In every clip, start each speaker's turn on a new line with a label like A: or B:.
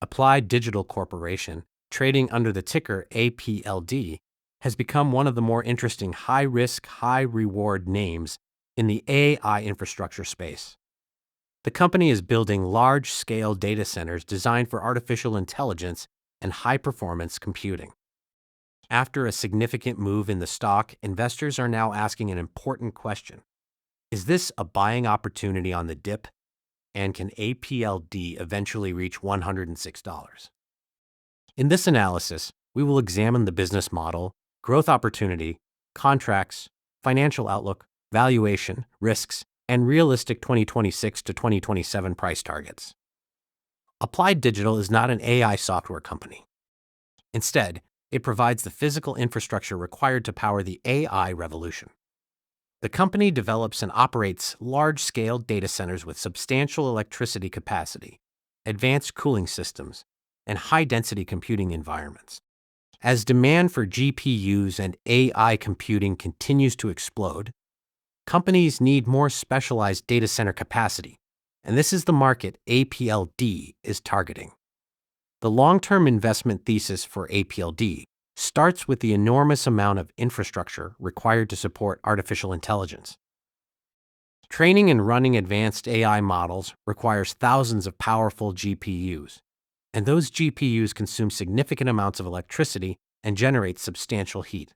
A: Applied Digital Corporation, trading under the ticker APLD, has become one of the more interesting high-risk, high-reward names in the AI infrastructure space. The company is building large-scale data centers designed for artificial intelligence and high-performance computing. After a significant move in the stock, investors are now asking an important question. Is this a buying opportunity on the dip? And can APLD eventually reach $106? In this analysis, we will examine the business model, growth opportunity, contracts, financial outlook, valuation, risks, and realistic 2026 to 2027 price targets. Applied Digital is not an AI software company. Instead, it provides the physical infrastructure required to power the AI revolution. The company develops and operates large-scale data centers with substantial electricity capacity, advanced cooling systems, and high-density computing environments. As demand for GPUs and AI computing continues to explode, companies need more specialized data center capacity, and this is the market APLD is targeting. The long-term investment thesis for APLD starts with the enormous amount of infrastructure required to support artificial intelligence. Training and running advanced AI models requires thousands of powerful GPUs, and those GPUs consume significant amounts of electricity and generate substantial heat.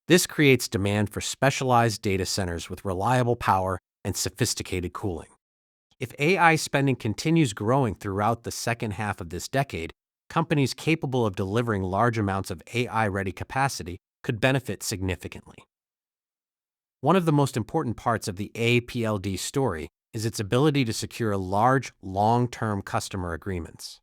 A: This creates demand for specialized data centers with reliable power and sophisticated cooling. If AI spending continues growing throughout the second half of this decade, companies capable of delivering large amounts of AI-ready capacity could benefit significantly. One of the most important parts of the APLD story is its ability to secure large, long-term customer agreements.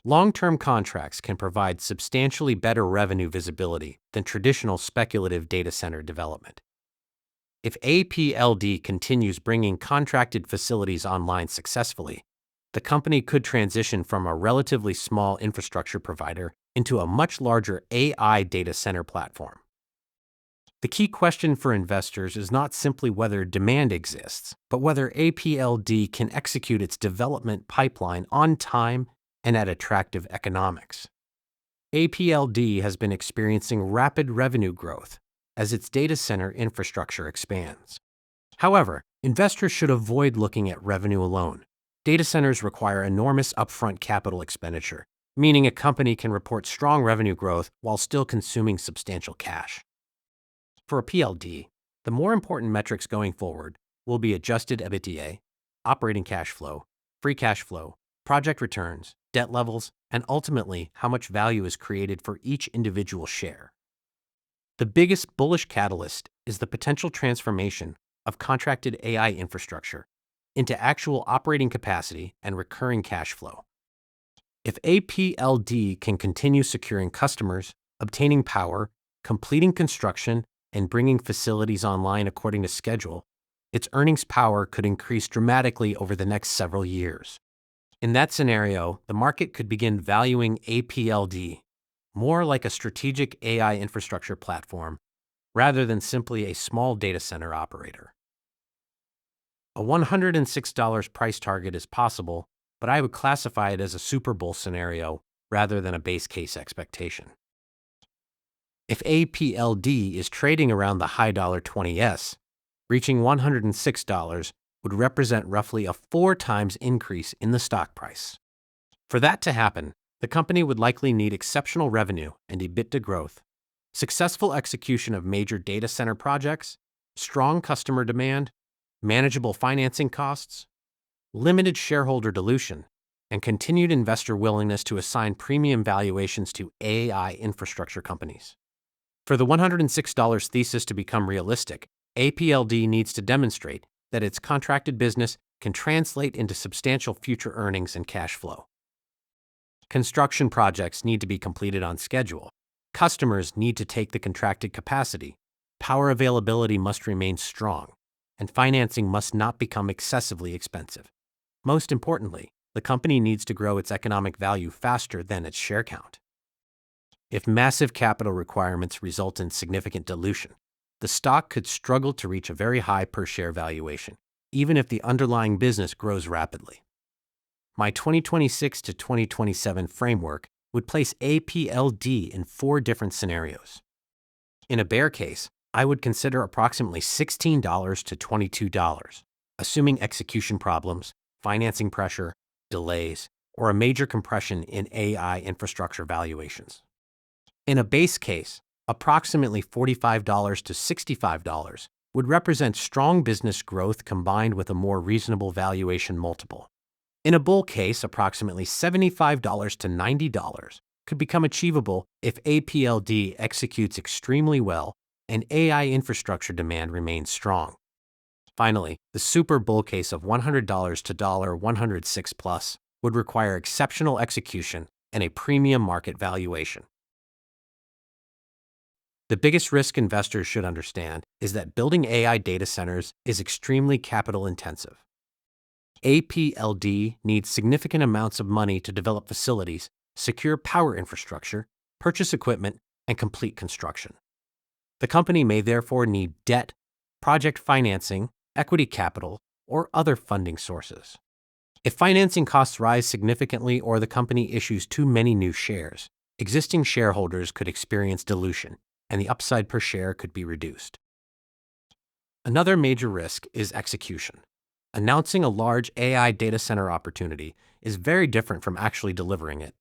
A: Long-term contracts can provide substantially better revenue visibility than traditional speculative data center development. If APLD continues bringing contracted facilities online successfully, the company could transition from a relatively small infrastructure provider into a much larger AI data center platform. The key question for investors is not simply whether demand exists, but whether APLD can execute its development pipeline on time and at attractive economics. APLD has been experiencing rapid revenue growth as its data center infrastructure expands. However, investors should avoid looking at revenue alone. Data centers require enormous upfront capital expenditure, meaning a company can report strong revenue growth while still consuming substantial cash. For a PLD, the more important metrics going forward will be adjusted EBITDA, operating cash flow, free cash flow, project returns, debt levels, and ultimately how much value is created for each individual share. The biggest bullish catalyst is the potential transformation of contracted AI infrastructure into actual operating capacity and recurring cash flow. If APLD can continue securing customers, obtaining power, completing construction, and bringing facilities online according to schedule, its earnings power could increase dramatically over the next several years. In that scenario, the market could begin valuing APLD more like a strategic AI infrastructure platform rather than simply a small data center operator. A $106 price target is possible, but I would classify it as a Super Bowl scenario rather than a base case expectation. If APLD is trading around the high $20s, reaching $106 would represent roughly a 4 times increase in the stock price. For that to happen, the company would likely need exceptional revenue and EBITDA growth, successful execution of major data center projects, strong customer demand, manageable financing costs, limited shareholder dilution, and continued investor willingness to assign premium valuations to AI infrastructure companies. For the $106 thesis to become realistic, APLD needs to demonstrate that its contracted business can translate into substantial future earnings and cash flow. Construction projects need to be completed on schedule. Customers need to take the contracted capacity. Power availability must remain strong, and financing must not become excessively expensive. Most importantly, the company needs to grow its economic value faster than its share count. If massive capital requirements result in significant dilution, the stock could struggle to reach a very high per-share valuation, even if the underlying business grows rapidly. my 2026 to 2027 framework would place APLD in 4 different scenarios. In a bear case, I would consider approximately $16 to $22, assuming execution problems, financing pressure, delays, or a major compression in AI infrastructure valuations. In a base case, approximately $45 to $65 would represent strong business growth combined with a more reasonable valuation multiple. In a bull case, approximately $75 to $90 could become achievable if APLD executes extremely well and AI infrastructure demand remains strong. Finally, the super bull case of $100 to $106 plus would require exceptional execution and a premium market valuation. The biggest risk investors should understand is that building AI data centers is extremely capital intensive. APLD needs significant amounts of money to develop facilities, secure power infrastructure, purchase equipment, and complete construction. The company may therefore need debt, project financing, equity capital, or other funding sources. If financing costs rise significantly or the company issues too many new shares, existing shareholders could experience dilution, and the upside per share could be reduced. Another major risk is execution. Announcing a large AI data center opportunity is very different from actually delivering it.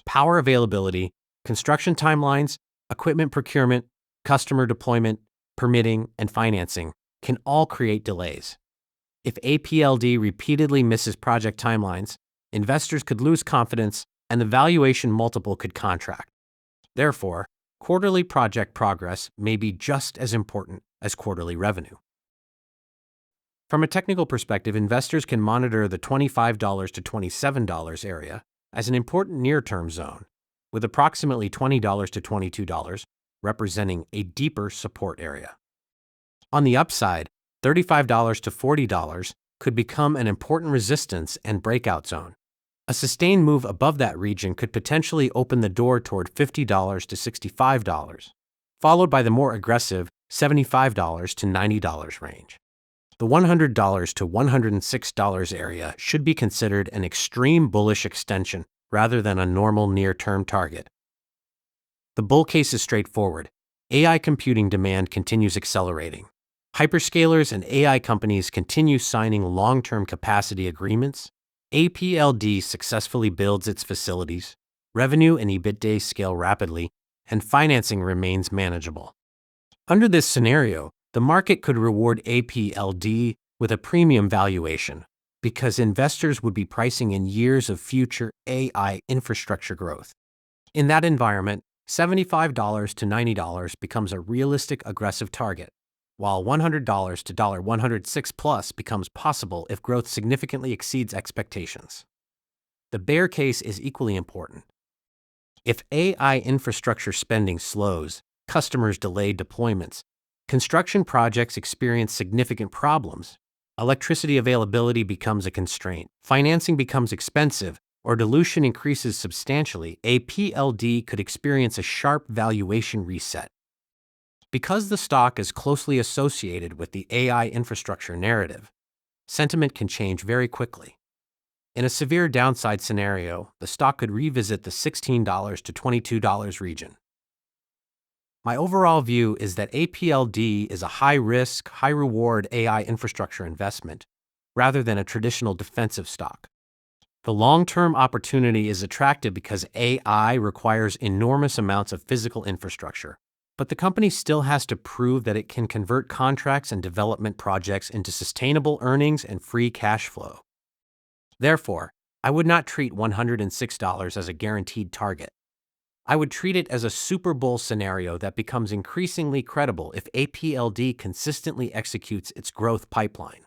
A: Power availability, construction timelines, equipment procurement, customer deployment, permitting, and financing can all create delays. If APLD repeatedly misses project timelines, investors could lose confidence and the valuation multiple could contract. Therefore, quarterly project progress may be just as important as quarterly revenue. From a technical perspective, investors can monitor the $25 to $27 area as an important near-term zone, with approximately $20 to $22 representing a deeper support area. On the upside, $35 to $40 could become an important resistance and breakout zone. A sustained move above that region could potentially open the door toward $50 to $65, followed by the more aggressive $75 to $90 range. The $100 to $106 area should be considered an extreme bullish extension rather than a normal near-term target. The bull case is straightforward. AI computing demand continues accelerating. Hyperscalers and AI companies continue signing long-term capacity agreements. APLD successfully builds its facilities. Revenue and EBITDA scale rapidly, and financing remains manageable. Under this scenario, the market could reward APLD with a premium valuation because investors would be pricing in years of future AI infrastructure growth. In that environment, $75 to $90 becomes a realistic aggressive target, while $100 to $106 plus becomes possible if growth significantly exceeds expectations. The bear case is equally important. If AI infrastructure spending slows, customers delay deployments, construction projects experience significant problems, electricity availability becomes a constraint, financing becomes expensive, or dilution increases substantially, APLD could experience a sharp valuation reset. Because the stock is closely associated with the AI infrastructure narrative, sentiment can change very quickly. In a severe downside scenario, the stock could revisit the $16 to $22 region. My overall view is that APLD is a high-risk, high-reward AI infrastructure investment rather than a traditional defensive stock. The long-term opportunity is attractive because AI requires enormous amounts of physical infrastructure, but the company still has to prove that it can convert contracts and development projects into sustainable earnings and free cash flow. Therefore, I would not treat $106 as a guaranteed target. I would treat it as a super bull scenario that becomes increasingly credible if APLD consistently executes its growth pipeline.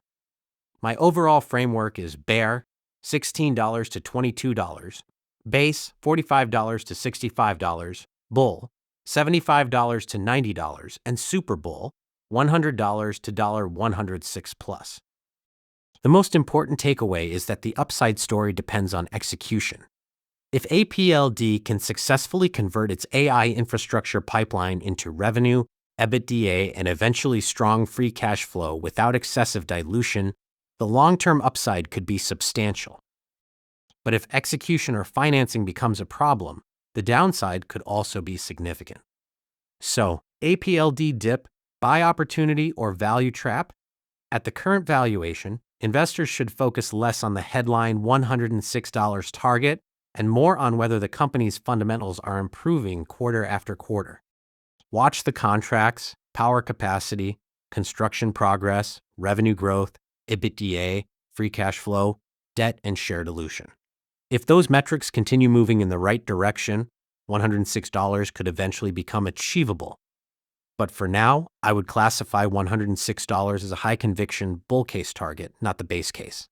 A: My overall framework is bear, $16 to $22, base, $45 to $65, bull, $75 to $90, and super bull, $100 to $106 plus. The most important takeaway is that the upside story depends on execution. If APLD can successfully convert its AI infrastructure pipeline into revenue, EBITDA, and eventually strong free cash flow without excessive dilution, the long-term upside could be substantial. But if execution or financing becomes a problem, the downside could also be significant. So, APLD dip, buy opportunity or value trap? At the current valuation, investors should focus less on the headline $106 target and more on whether the company's fundamentals are improving quarter after quarter. Watch the contracts, power capacity, construction progress, revenue growth, EBITDA, free cash flow, debt, and share dilution. If those metrics continue moving in the right direction, $106 could eventually become achievable. But for now, I would classify $106 as a high conviction bull case target, not the base case.